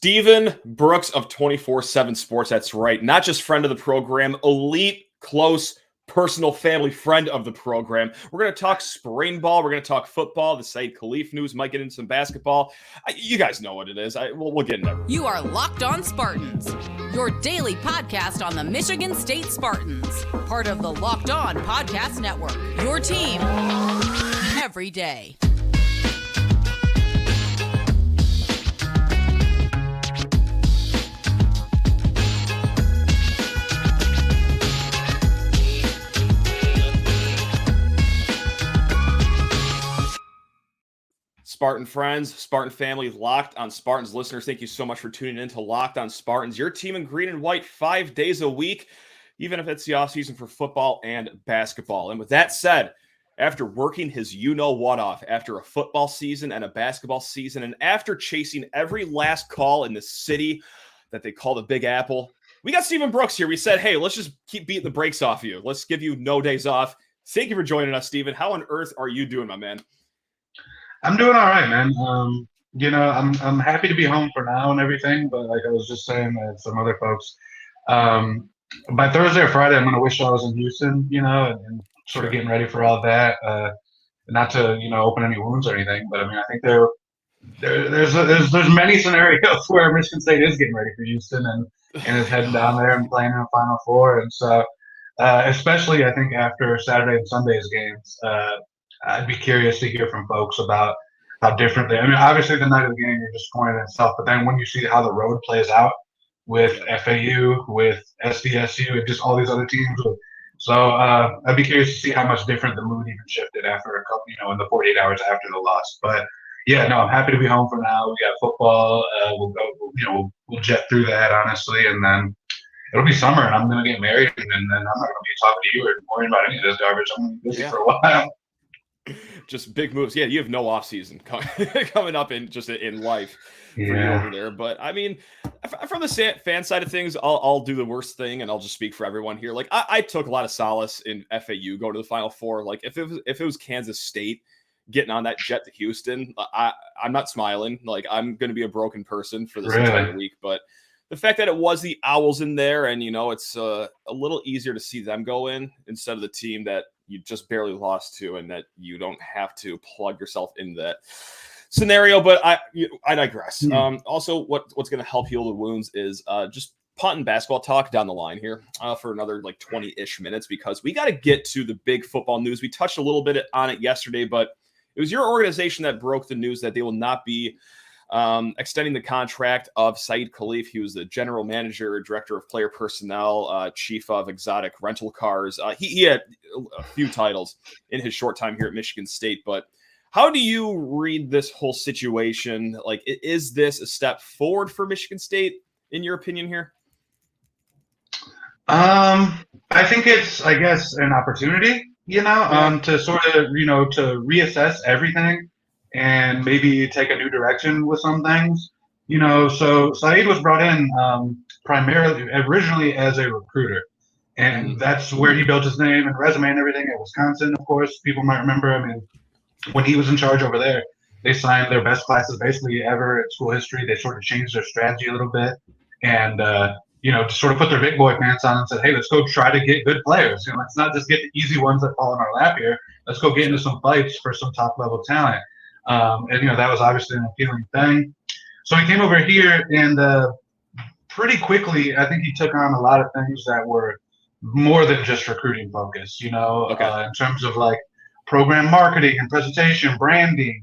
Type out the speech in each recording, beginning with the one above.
Stephen Brooks of 24/7 Sports. That's right. Not just friend of the program, elite, close, personal family friend of the program. We're going to talk spring ball. We're going to talk football. The Saeed Khalif news. Might get into some basketball. You guys know what it is. We'll get into it. You are Locked On Spartans, your daily podcast on the Michigan State Spartans. Part of the Locked On Podcast Network. Your team every day. Spartan friends, Spartan family, Locked On Spartans listeners, thank you so much for tuning in to Locked On Spartans, your team in green and white 5 days a week, even if it's the offseason for football and basketball. And with that said, after working his you-know-what off, after a football season and a basketball season, and after chasing every last call in the city that they call the Big Apple, we got Stephen Brooks here. We said, hey, let's just keep beating the brakes off you. Let's give you no days off. Thank you for joining us, Stephen. How on earth are you doing, my man? I'm doing all right, man. I'm happy to be home for now and everything, but like I was just saying to some other folks, by Thursday or Friday, I'm going to wish I was in Houston, and sort of getting ready for all that. Not to, open any wounds or anything, but I mean, I think there's many scenarios where Michigan State is getting ready for Houston and is heading down there and playing in the Final Four. And so, especially I think after Saturday and Sunday's games, I'd be curious to hear from folks about how different they. I mean, obviously the night of the game you're disappointed in itself, but then when you see how the road plays out with FAU, with SDSU, and just all these other teams, so I'd be curious to see how much different the mood even shifted after a couple, in the 48 hours after the loss. But yeah, no, I'm happy to be home for now. We got football. We'll jet through that honestly, and then it'll be summer, and I'm gonna get married, and then I'm not gonna be talking to you or worrying about any of this garbage. I'm gonna be busy for a while. Just big moves. Yeah, you have no off season coming up in life for you over there. But I mean, from the fan side of things, I'll do the worst thing, and I'll just speak for everyone here. Like I took a lot of solace in FAU going to the Final Four. Like if it was Kansas State getting on that jet to Houston, I'm not smiling. Like I'm going to be a broken person for this entire week. But the fact that it was the Owls in there, and it's a little easier to see them go in instead of the team that you just barely lost to, and that you don't have to plug yourself into that scenario. But I digress. Also, what's going to help heal the wounds is just punt and basketball talk down the line here for another like 20-ish minutes, because we got to get to the big football news. We touched a little bit on it yesterday, but it was your organization that broke the news that they will not be extending the contract of Saeed Khalif. He was the general manager, director of player personnel, chief of exotic rental cars. He had a few titles in his short time here at Michigan State. But how do you read this whole situation? Like, is this a step forward for Michigan State, in your opinion here? I think it's, I guess, an opportunity, to sort of, to reassess everything and maybe take a new direction with some things. So Saeed was brought in originally as a recruiter. And that's where he built his name and resume and everything at Wisconsin, of course. People might remember, I mean, when he was in charge over there, they signed their best classes basically ever in school history. They sort of changed their strategy a little bit and, to sort of put their big boy pants on and said, hey, let's go try to get good players. Let's not just get the easy ones that fall in our lap here. Let's go get into some fights for some top-level talent. That was obviously an appealing thing. So he came over here and pretty quickly, I think he took on a lot of things that were more than just recruiting focus, in terms of like program marketing and presentation, branding,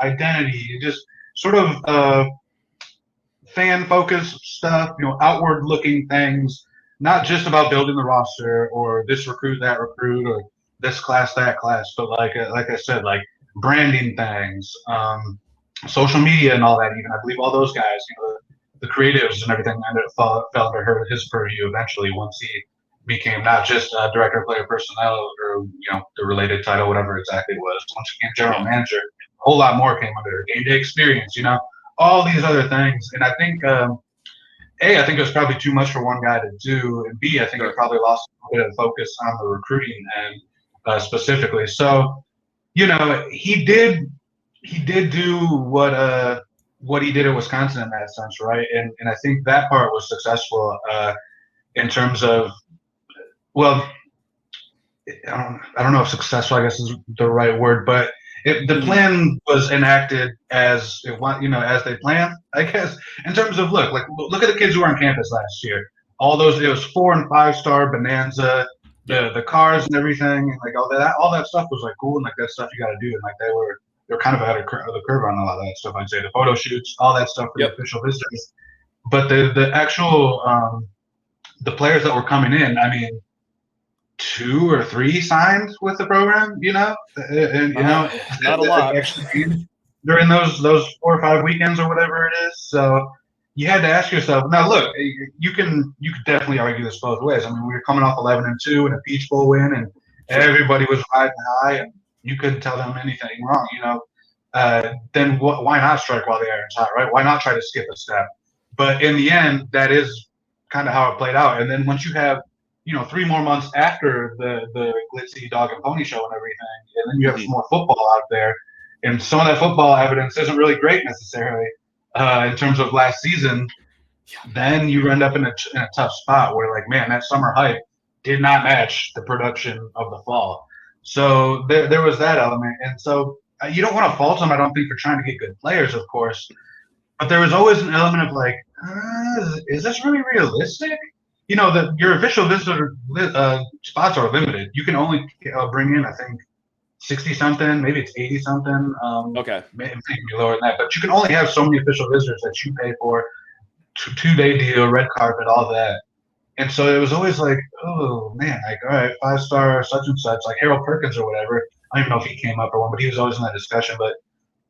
identity, just sort of fan-focused stuff, outward-looking things, not just about building the roster or this recruit, that recruit, or this class, that class, but like I said, like branding things, social media and all that. Even I believe all those guys, the creatives and everything, fell under his purview eventually once he became not just director of player personnel or the related title, whatever exactly it was. Once he became general manager, a whole lot more came under game day experience. All these other things, and I think I think it was probably too much for one guy to do, and B, I think it probably lost a bit of focus on the recruiting end specifically. So. He did do what what he did at Wisconsin in that sense, right? And I think that part was successful in terms of, well, I don't know if successful, I guess, is the right word, but the plan was enacted as as they planned, I guess. In terms of look at the kids who were on campus last year. All those, it was 4 and 5 star Bonanza, the cars and everything, and like all that stuff was like cool, and like that stuff you got to do, and like they're kind of ahead of the curve on a lot of that stuff. I'd say the photo shoots, all that stuff for the official visitors, but the actual the players that were coming in, I mean, 2 or 3 signed with the program, and not a lot actually during those 4 or 5 weekends or whatever it is. So you had to ask yourself. Now, look, you could definitely argue this both ways. I mean, we were coming off 11-2 and a Peach Bowl win, and everybody was riding high, and you couldn't tell them anything wrong. Then why not strike while the iron's hot, right? Why not try to skip a step? But in the end, that is kind of how it played out. And then once you have 3 more months after the glitzy dog and pony show and everything, and then you have some more football out there, and some of that football evidence isn't really great necessarily in terms of last season. Then you end up in a tough spot where, like, man, that summer hype did not match the production of the fall. So there was that element, and so you don't want to fault them, I don't think, for trying to get good players, of course, but there was always an element of like, is this really realistic? Your official visitor spots are limited. You can only bring in, I think, 60-something, maybe it's 80-something. Maybe lower than that. But you can only have so many official visitors that you pay for, 2-day deal, red carpet, all that. And so it was always like, oh, man, like, all right, 5-star such and such, like Harold Perkins or whatever. I don't even know if he came up or one, but he was always in that discussion. But,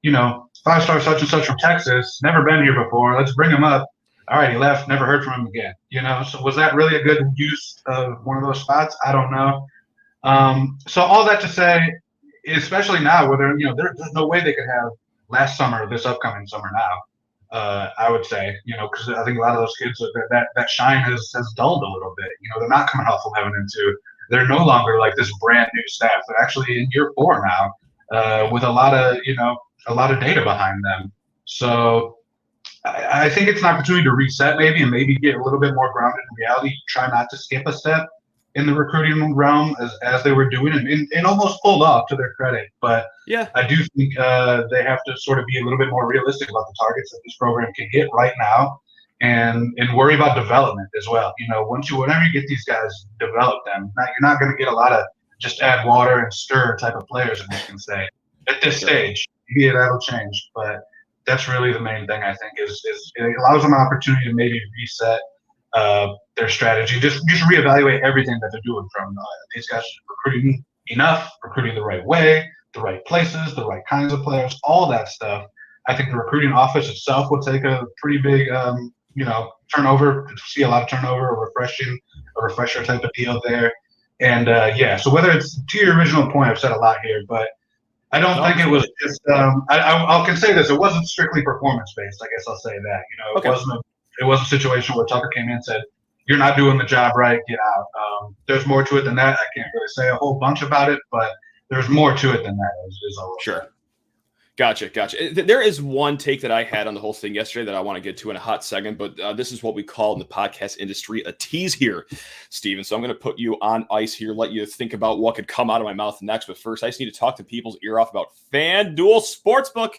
5-star such and such from Texas, never been here before. Let's bring him up. All right, he left, never heard from him again. So was that really a good use of one of those spots? I don't know. So all that to say, especially now where there's no way they could have last summer, this upcoming summer now, I would say, because I think a lot of those kids, that shine has dulled a little bit. They're not coming off 11-2. They're no longer like this brand new staff. They're actually in year 4 now with a lot of data behind them. So I think it's an opportunity to reset and maybe get a little bit more grounded in reality. Try not to skip a step in the recruiting realm as they were doing and almost pulled off, to their credit. But I do think they have to sort of be a little bit more realistic about the targets that this program can get right now and worry about development as well. Whenever you get these guys, develop them. You're not going to get a lot of just add water and stir type of players, as you can say, at this stage. Maybe that'll change, but that's really the main thing, I think, is it allows them an opportunity to maybe reset their strategy, just reevaluate everything that they're doing from these guys recruiting enough, recruiting the right way, the right places, the right kinds of players, all that stuff. I think the recruiting office itself will take a pretty big, turnover, see a lot of turnover, a refresher type of deal there. And so whether it's to your original point, I've said a lot here, but I don't think it was just. I can say this: it wasn't strictly performance-based. I guess I'll say that. It wasn't a situation where Tucker came in and said, "You're not doing the job right. Get out." There's more to it than that. I can't really say a whole bunch about it, but there's more to it than that. Is all. Sure. Gotcha. There is one take that I had on the whole thing yesterday that I want to get to in a hot second, but this is what we call in the podcast industry a tease here, Steven. So I'm going to put you on ice here, let you think about what could come out of my mouth next. But first, I just need to talk to people's ear off about FanDuel Sportsbook.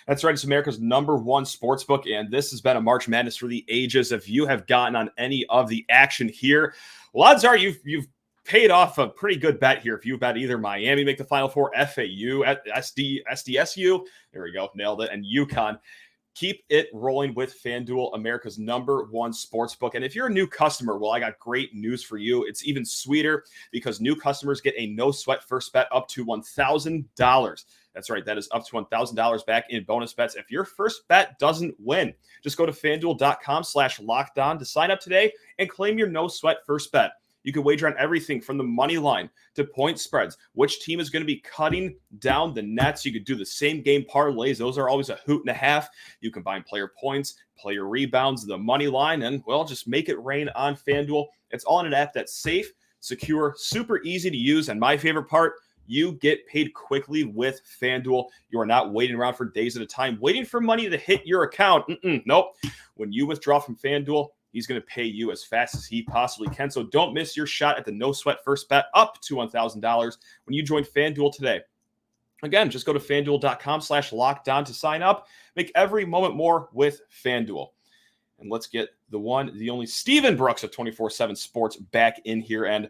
That's right. It's America's #1 sportsbook, and this has been a March Madness for the ages. If you have gotten on any of the action here, well, odds are you've paid off a pretty good bet here. If you bet either Miami make the Final Four, FAU, SDSU, there we go, nailed it, and UConn, keep it rolling with FanDuel, America's #1 sportsbook. And if you're a new customer, well, I got great news for you. It's even sweeter because new customers get a no-sweat first bet up to $1,000. That's right. That is up to $1,000 back in bonus bets if your first bet doesn't win. Just go to FanDuel.com/lockedon to sign up today and claim your no-sweat first bet. You can wager on everything from the money line to point spreads, which team is going to be cutting down the nets. You could do the same game parlays. Those are always a hoot and a half. You combine player points, player rebounds, the money line, and, well, just make it rain on FanDuel. It's all in an app that's safe, secure, super easy to use, and my favorite part, you get paid quickly with FanDuel. You are not waiting around for days at a time, waiting for money to hit your account. Nope. When you withdraw from FanDuel, he's going to pay you as fast as he possibly can. So don't miss your shot at the no sweat first bet up to $1,000 when you join FanDuel today. Again, just go to FanDuel.com/lockdown to sign up. Make every moment more with FanDuel. And let's get the one, the only Stephen Brooks of 24/7 Sports back in here. And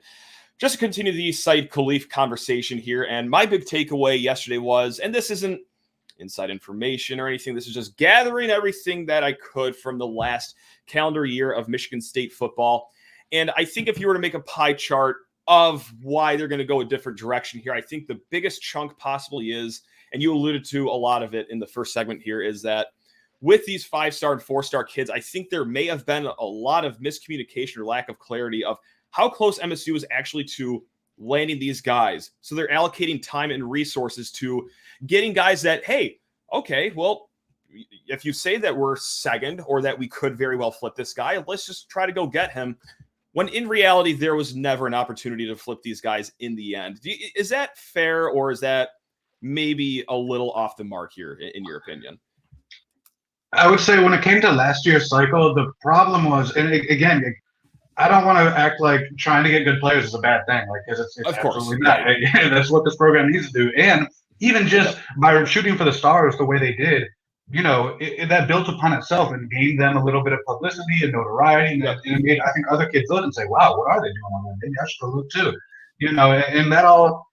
just to continue the Saeed Khalif conversation here. And my big takeaway yesterday was, and this isn't inside information or anything, this is just gathering everything that I could from the last calendar year of Michigan State football. And I think if you were to make a pie chart of why they're going to go a different direction here, I think the biggest chunk possibly is, and you alluded to a lot of it in the first segment here, is that with these 5-star and 4-star kids, I think there may have been a lot of miscommunication or lack of clarity of how close MSU is actually to landing these guys. So they're allocating time and resources to getting guys that, hey, okay, well, if you say that we're second or that we could very well flip this guy, let's just try to go get him. When in reality, there was never an opportunity to flip these guys in the end. Is that fair, or is that maybe a little off the mark here, in your opinion? I would say when it came to last year's cycle, the problem was, and again, I don't want to act like trying to get good players is a bad thing, like, because it's of course absolutely not. Yeah, that's what this program needs to do. And even just by shooting for the stars the way they did, you know, that built upon itself and gained them a little bit of publicity and notoriety. And it made, I think, other kids look and say, wow, what are they doing on that? Maybe I should go look too. You know, and that all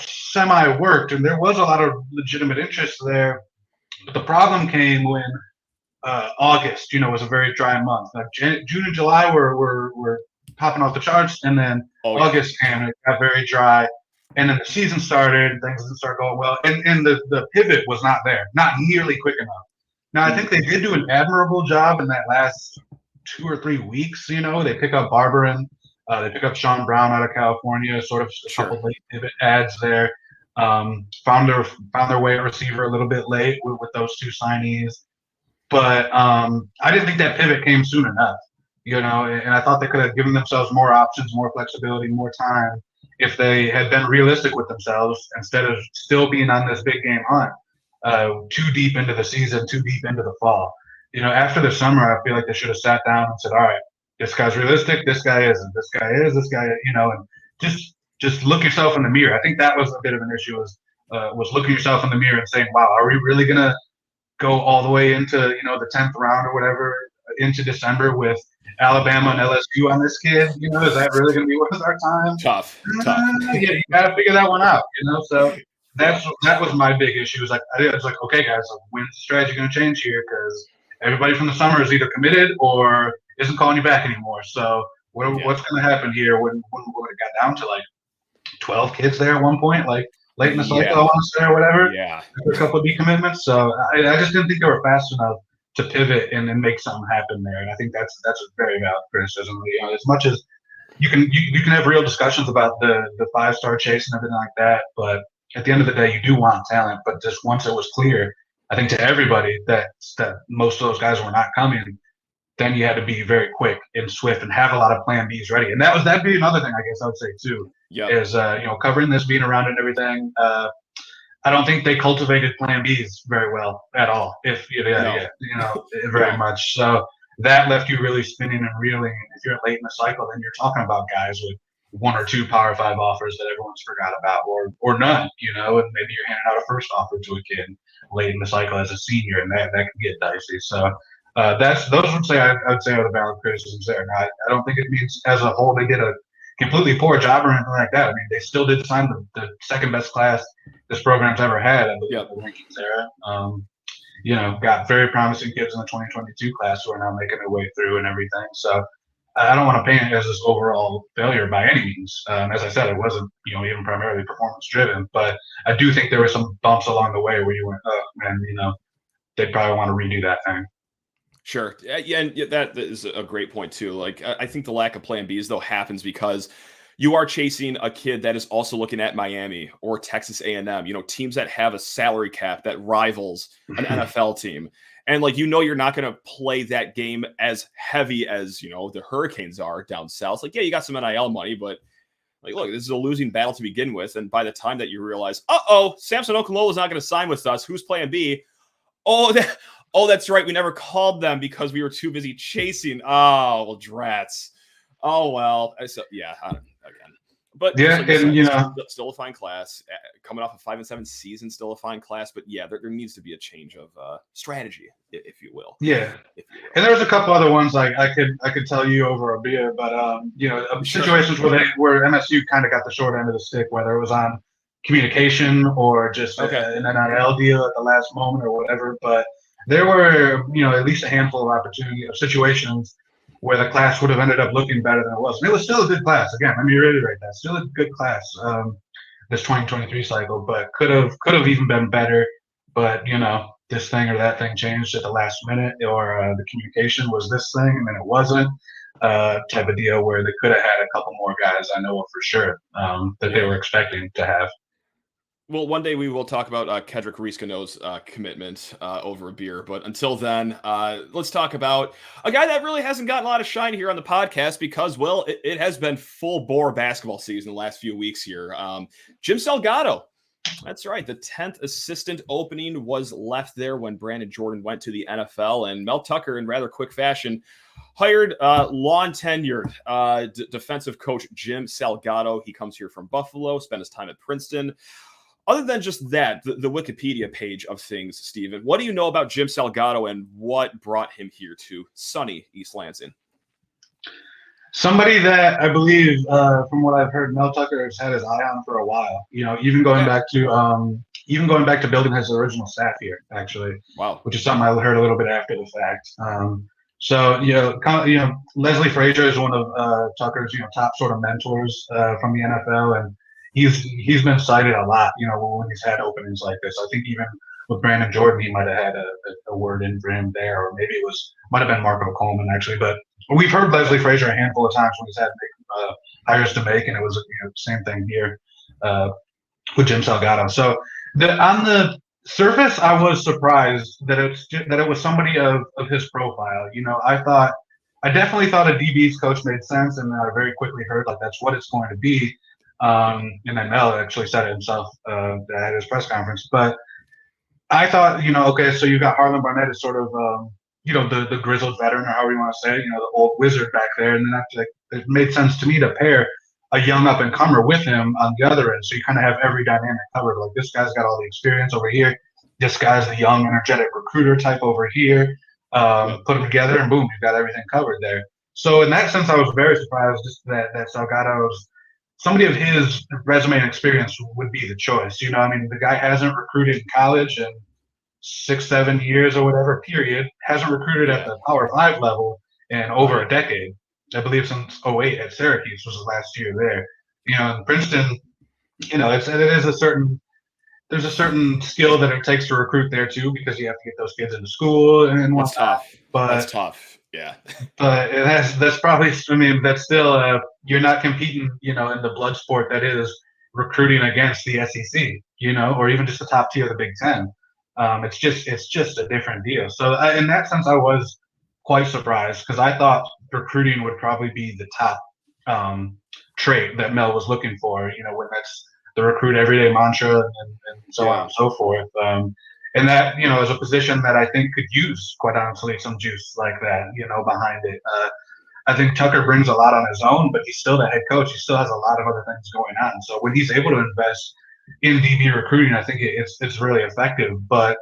semi worked. And there was a lot of legitimate interest there. But the problem came when August, you know, was a very dry month. Like June and July were popping off the charts. And then August came and it got very dry. And then the season started, things didn't start going well. And the pivot was not there, not nearly quick enough. Now, I think they did do an admirable job in that last 2 or 3 weeks. You know, they pick up Barberin, they pick up Sean Brown out of California, sort of a couple late pivot ads there. Found their way at receiver a little bit late with those 2 signees. But I didn't think that pivot came soon enough, you know, and I thought they could have given themselves more options, more flexibility, more time, if they had been realistic with themselves instead of still being on this big game hunt too deep into the season, too deep into the fall. You know, after the summer, I feel like they should have sat down and said, all right, this guy's realistic, this guy isn't, this guy is, this guy, you know, and just look yourself in the mirror. I think that was a bit of an issue, was looking yourself in the mirror and saying, wow, are we really going to go all the way into, you know, the 10th round or whatever into December with Alabama and LSU on this kid? You know, is that really going to be worth our time? Tough. Yeah, you got to figure that one out, you know? So that was my big issue. It was like, okay, guys, like, when's the strategy going to change here? Because everybody from the summer is either committed or isn't calling you back anymore. So what's going to happen here when it got down to like 12 kids there at one point, like late in the cycle, I want to say, or whatever. Yeah. A couple of decommitments. So I just didn't think they were fast enough to pivot and make something happen there. And I think that's a very valid criticism. You know, as much as you can have real discussions about the 5-star chase and everything like that, but at the end of the day, you do want talent. But just once it was clear, I think to everybody that most of those guys were not coming, then you had to be very quick and swift and have a lot of plan Bs ready. And that'd be another thing I guess I would say too. Yeah. Is you know, covering this, being around and everything. I don't think they cultivated plan Bs very well at all. Very much. So that left you really spinning and reeling. If you're late in the cycle, then you're talking about guys with 1 or 2 Power 5 offers that everyone's forgot about, or none, you know, and maybe you're handing out a first offer to a kid late in the cycle as a senior, and that can get dicey. So those would say I would say are the valid criticisms there. Now, I don't think it means as a whole they did a completely poor job or anything like that. I mean, they still did sign the second best class this program's ever had, I believe, the rankings era. You know, got very promising kids in the 2022 class who are now making their way through and everything. So I don't want to paint it as this overall failure by any means. As I said, it wasn't, you know, even primarily performance driven, but I do think there were some bumps along the way where you went, oh man, you know, they probably want to redo that thing. Sure. Yeah, and that is a great point too. Like, I think the lack of plan Bs though happens because you are chasing a kid that is also looking at Miami or Texas A&M, you know, teams that have a salary cap that rivals an NFL team. And like, you know, you're not going to play that game as heavy as, you know, the Hurricanes are down south. Like, yeah, you got some NIL money, but Like, look, this is a losing battle to begin with. And by the time that you realize, Samson Okunlola is not going to sign with us. Who's plan B? Oh, that's right. We never called them because we were too busy chasing. Oh, well, drats. Oh, well. So, yeah, again. But yeah, like and still a fine class. Coming off a 5-7 season, still a fine class. But yeah, there needs to be a change of strategy, if you will. Yeah, and there's a couple other ones like I could tell you over a beer, but situations where MSU kind of got the short end of the stick, whether it was on communication or just an NIL deal at the last moment or whatever. But there were at least a handful of situations where the class would have ended up looking better than it was. And it was still a good class. Again, let me reiterate that. Still a good class this 2023 cycle, but could have even been better. But this thing or that thing changed at the last minute, or the communication was this thing and then it wasn't, type of deal where they could have had a couple more guys, I know for sure, that they were expecting to have. Well, one day we will talk about Kedrick Reeskano's commitment over a beer. But until then, let's talk about a guy that really hasn't gotten a lot of shine here on the podcast because, well, it has been full bore basketball season the last few weeks here. Jim Salgado. That's right. The 10th assistant opening was left there when Brandon Jordan went to the NFL, and Mel Tucker, in rather quick fashion, hired long-tenured defensive coach Jim Salgado. He comes here from Buffalo, spent his time at Princeton. Other than just that, the Wikipedia page of things, Steven, what do you know about Jim Salgado and what brought him here to sunny East Lansing? Somebody that I believe, from what I've heard, Mel Tucker has had his eye on for a while. Even going back to building his original staff here, actually. Wow. Which is something I heard a little bit after the fact. Leslie Frazier is one of Tucker's top sort of mentors from the NFL, and he's been cited a lot. When he's had openings like this. I think even with Brandon Jordan, he might have had a word in for him there, or maybe might have been Marco Coleman actually, but. We've heard Leslie Frazier a handful of times when he's had hires to make, and it was same thing here with Jim Salgado. So on the surface, I was surprised that it was somebody of his profile. I definitely thought a DB's coach made sense, and I very quickly heard that's what it's going to be. And then Mel actually said it himself at his press conference. But I thought, okay, so you got Harlan Barnett as sort of the grizzled veteran, or however you want to say it, the old wizard back there. And then it made sense to me to pair a young up-and-comer with him on the other end. So you kind of have every dynamic covered. Like, this guy's got all the experience over here. This guy's the young, energetic recruiter type over here. Put them together, and boom, you've got everything covered there. So in that sense, I was very surprised that Salgado's somebody of his resume and experience would be the choice. The guy hasn't recruited in college in 6-7 years or whatever period, hasn't recruited at the Power 5 level in over a decade. I believe since 2008 at Syracuse was his last year there. In Princeton, there's a certain skill that it takes to recruit there too, because you have to get those kids into school and whatnot. Tough. That's tough. Yeah. But that's probably, that's still, you're not competing, in the blood sport that is recruiting against the SEC, or even just the top tier of the Big Ten. It's just a different deal. So in that sense, I was quite surprised because I thought recruiting would probably be the top trait that Mel was looking for. When that's the recruit everyday mantra and so on and so forth. And that is a position that I think could use, quite honestly, some juice like that. Behind it. I think Tucker brings a lot on his own, but he's still the head coach. He still has a lot of other things going on. So when he's able to invest in DB recruiting, I think it's really effective. But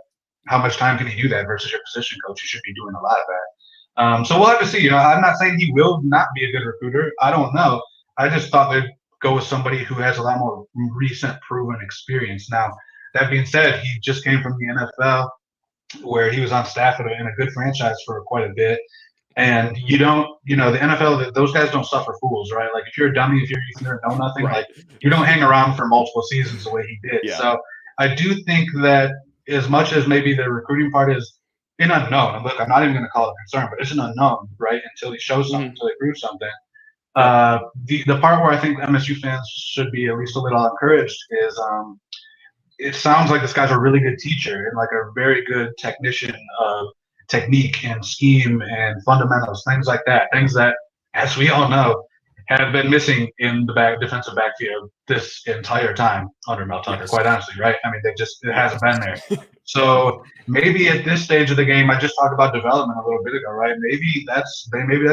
how much time can he do that versus your position coach? You should be doing a lot of that. So we'll have to see. I'm not saying he will not be a good recruiter. I don't know. I just thought they'd go with somebody who has a lot more recent proven experience. Now, that being said, he just came from the NFL where he was on staff in a good franchise for quite a bit. And the NFL, those guys don't suffer fools, right? Like, if you're a dummy, if you're either know nothing, right, you don't hang around for multiple seasons the way he did. Yeah. So I do think that as much as maybe the recruiting part is an unknown, and look, I'm not even going to call it a concern, but it's an unknown, right? Until he shows something, until he proves something. The part where I think MSU fans should be at least a little encouraged is it sounds like this guy's a really good teacher and like a very good technician of technique and scheme and fundamentals, things like that. Things that, as we all know, have been missing in the defensive backfield this entire time under Mel Tucker, Yes. quite honestly, right? I mean, it hasn't been there. Yes. So maybe at this stage of the game, I just talked about development a little bit ago, right? Maybe that's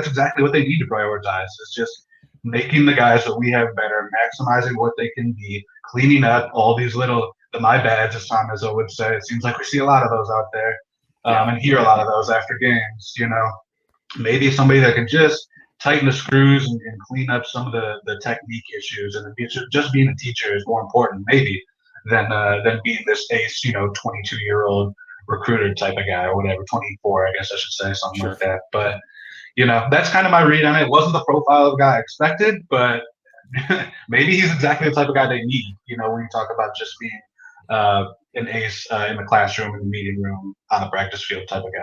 exactly what they need to prioritize. It's just making the guys that we have better, maximizing what they can be, cleaning up all these little the my bads, as Tom Izzo would say. It seems like we see a lot of those out there, and hear a lot of those after games. Maybe somebody that can just tighten the screws and clean up some of the technique issues, and just being a teacher is more important maybe than being this ace 22-year-old recruiter type of guy, or whatever, 24 I guess I should say, something like that. But that's kind of my read on it. It wasn't the profile of the guy I expected, but maybe he's exactly the type of guy they need, when you talk about just being an ace in the classroom, in the meeting room, on the practice field type of guy.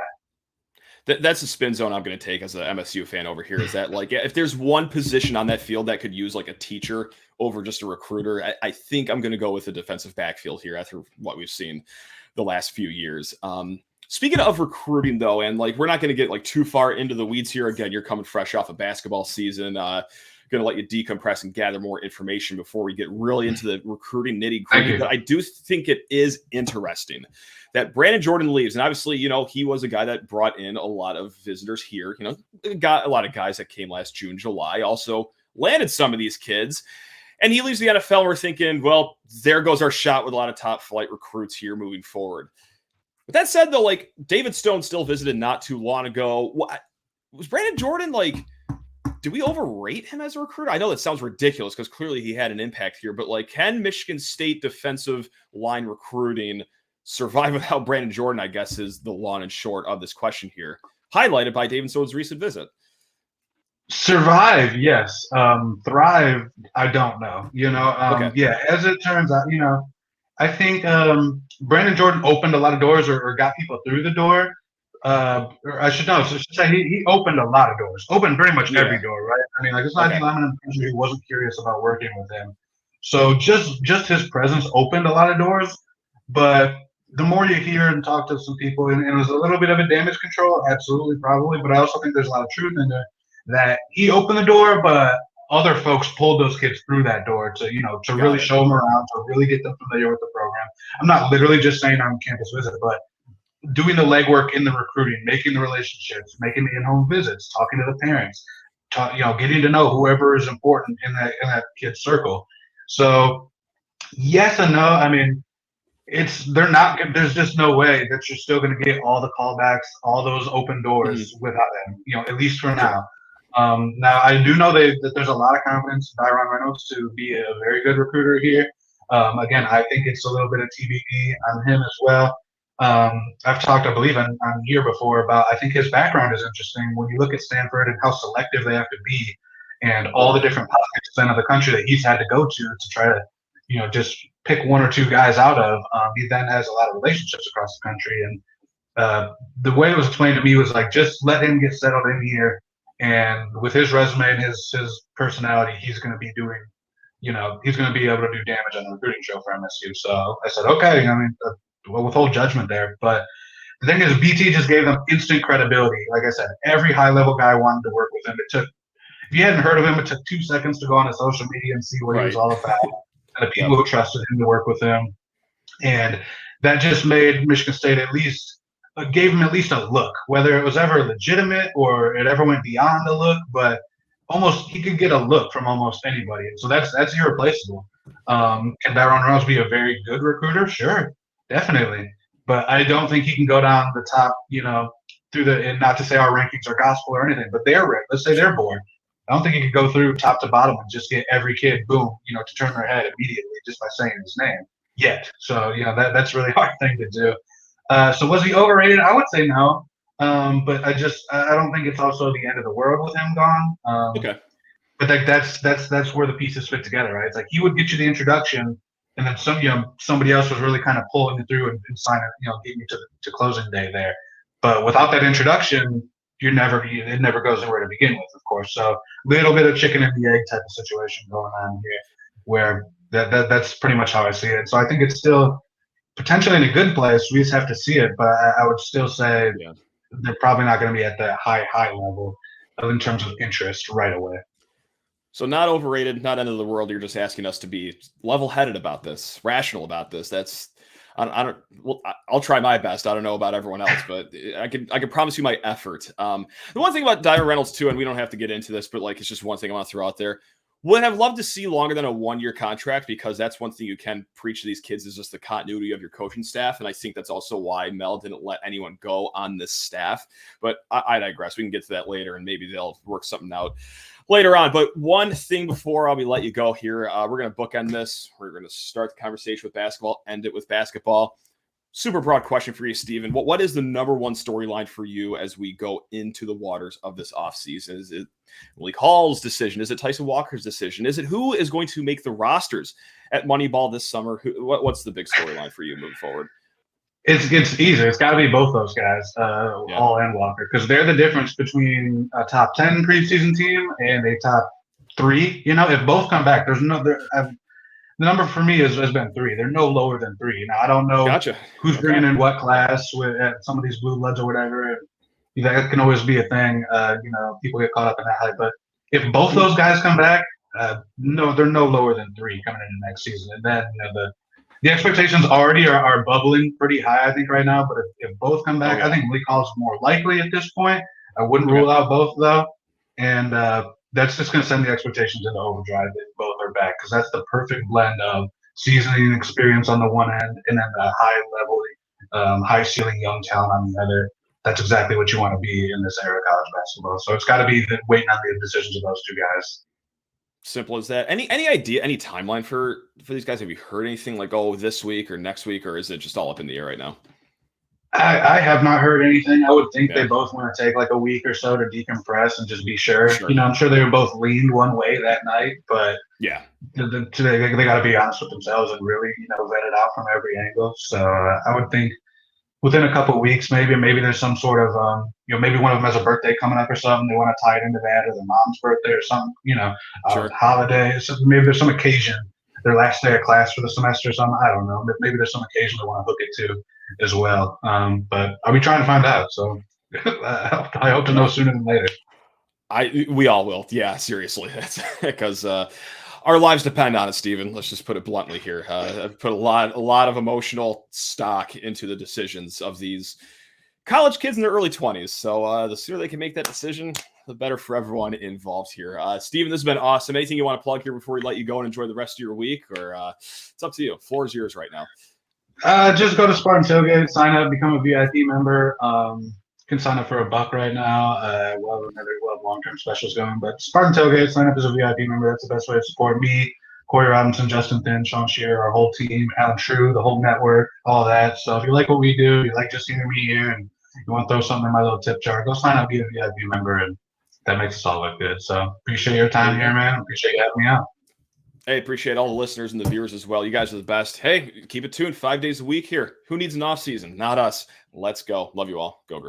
That's the spin zone I'm going to take as an MSU fan over here, is that, like, if there's one position on that field that could use like a teacher over just a recruiter, I think I'm going to go with the defensive backfield here after what we've seen the last few years. Speaking of recruiting, though, and like we're not going to get like too far into the weeds here. Again, you're coming fresh off a basketball season. Going to let you decompress and gather more information before we get really into the recruiting nitty-gritty. But I do think it is interesting that Brandon Jordan leaves. And obviously, he was a guy that brought in a lot of visitors here. Got a lot of guys that came last June, July, also landed some of these kids. And he leaves the NFL. We're thinking, well, there goes our shot with a lot of top flight recruits here moving forward. With that said, though, like David Stone still visited not too long ago. Was Brandon Jordan like, do we overrate him as a recruiter? I know that sounds ridiculous because clearly he had an impact here, but like, can Michigan State defensive line recruiting survive without Brandon Jordan, I guess, is the long and short of this question here, highlighted by David Stone's recent visit. Survive, yes. Thrive, I don't know. Okay. Yeah, as it turns out, I think Brandon Jordan opened a lot of doors or got people through the door. Or I should say he opened a lot of doors, opened pretty much every door, right? I mean, like, it's not any lineman in the country who wasn't curious about working with him. So just his presence opened a lot of doors. But the more you hear and talk to some people, and it was a little bit of a damage control, absolutely, probably. But I also think there's a lot of truth in there that he opened the door, but other folks pulled those kids through that door to really show them around, to really get them familiar with the program. I'm not literally just saying on campus visit, but doing the legwork in the recruiting, making the relationships, making the in-home visits, talking to the parents, getting to know whoever is important in that kid's circle. So yes and no. I mean, there's just no way that you're still going to get all the callbacks, all those open doors without them, at least for now. Now I do know that there's a lot of confidence in Byron Reynolds to be a very good recruiter here. Again, I think it's a little bit of TBD on him as well. I've talked, I believe, on here before about, I think his background is interesting when you look at Stanford and how selective they have to be, and all the different pockets then of the country that he's had to go to try to, just pick one or two guys out of. He then has a lot of relationships across the country, and the way it was explained to me was like, just let him get settled in here, and with his resume and his personality, he's going to be doing, he's going to be able to do damage on the recruiting show for MSU. So I said, okay, I mean, withhold judgment there. But the thing is, BT just gave them instant credibility. Like I said, every high-level guy wanted to work with him. If you hadn't heard of him, it took 2 seconds to go on his social media and see what he was all about, and the people who trusted him to work with him. And that just made Michigan State gave him at least a look, whether it was ever legitimate or it ever went beyond a look, but almost he could get a look from almost anybody. So that's irreplaceable. Can Byron Reynolds be a very good recruiter? Sure. Definitely, but I don't think he can go down the top, and not to say our rankings are gospel or anything, but let's say they're bored. I don't think he can go through top to bottom and just get every kid, boom, to turn their head immediately just by saying his name yet. So, that's a really hard thing to do. So was he overrated? I would say no, but I don't think it's also the end of the world with him gone. Okay. But that's where the pieces fit together, right? It's like he would get you the introduction, and then somebody else was really kind of pulling you through and signing, getting you to closing day there. But without that introduction, it never goes anywhere to begin with, of course. So little bit of chicken and the egg type of situation going on here, where that's pretty much how I see it. So I think it's still potentially in a good place. We just have to see it. But I would still say they're probably not going to be at that high level in terms of interest right away. So not overrated, not end of the world. You're just asking us to be level-headed about this, rational about this. I don't. Well, I'll try my best. I don't know about everyone else, but I can promise you my effort. The one thing about Diamond Reynolds too, and we don't have to get into this, but like it's just one thing I want to throw out there. Would have loved to see longer than a 1-year contract, because that's one thing you can preach to these kids is just the continuity of your coaching staff. And I think that's also why Mel didn't let anyone go on this staff. But I digress. We can get to that later, and maybe they'll work something out later on. But one thing before we let you go here, we're going to bookend this. We're going to start the conversation with basketball, end it with basketball. Super broad question for you, Steven. What is the number one storyline for you as we go into the waters of this offseason? Is it Malik Hall's decision? Is it Tyson Walker's decision? Is it who is going to make the rosters at Moneyball this summer? What's the big storyline for you moving forward? It's easy. It's got to be both those guys, Hall and Walker, because they're the difference between a top 10 preseason team and a top 3. If both come back, the number for me has been 3. They're no lower than 3. Now, I don't know who's bringing in what class at some of these blue bloods or whatever. That can always be a thing. People get caught up in that hype. But if both those guys come back, no, they're no lower than 3 coming into next season. And then the expectations already are bubbling pretty high, I think, right now. But if both come back, I think Malik Hall's more likely at this point. I wouldn't rule out both, though. And that's just going to send the expectations into overdrive if both are back, because that's the perfect blend of seasoning experience on the one end and then the high-level, high-ceiling young talent on the other. That's exactly what you want to be in this era of college basketball. So it's got to be waiting on the decisions of those two guys. Simple as that. Any idea, any timeline for these guys? Have you heard anything like, this week or next week, or is it just all up in the air right now? I have not heard anything. I would think they both want to take like a week or so to decompress and just be sure. I'm sure they were both leaned one way that night, but they got to be honest with themselves and really, vet it out from every angle. So I would think within a couple of weeks, maybe there's some sort of, maybe one of them has a birthday coming up or something. They want to tie it into that, or their mom's birthday or something, holiday. So maybe there's some occasion, their last day of class for the semester or something. I don't know. Maybe there's some occasion they want to hook it to as well. But I'll be trying to find out. So I hope to know sooner than later. We all will. Yeah, seriously. That's because our lives depend on it, Steven. Let's just put it bluntly here. I've put a lot of emotional stock into the decisions of these college kids in their early 20s. So the sooner they can make that decision, the better for everyone involved here. Steven, this has been awesome. Anything you want to plug here before we let you go and enjoy the rest of your week? Or it's up to you. Floor is yours right now. Just go to Spartan Tailgate, sign up, become a VIP member. You can sign up for $1 right now. We'll have long-term specials going. But Spartan Tailgate, sign up as a VIP member. That's the best way to support me, Corey Robinson, Justin Thin, Sean Shearer, our whole team, Alan True, the whole network, all that. So if you like what we do, you like just hearing me here, and you want to throw something in my little tip jar, go sign up, be a VIP member, and that makes us all look good. So appreciate your time here, man. Appreciate you having me out. Hey, appreciate all the listeners and the viewers as well. You guys are the best. Hey, keep it tuned 5 days a week here. Who needs an off season? Not us. Let's go. Love you all. Go Green.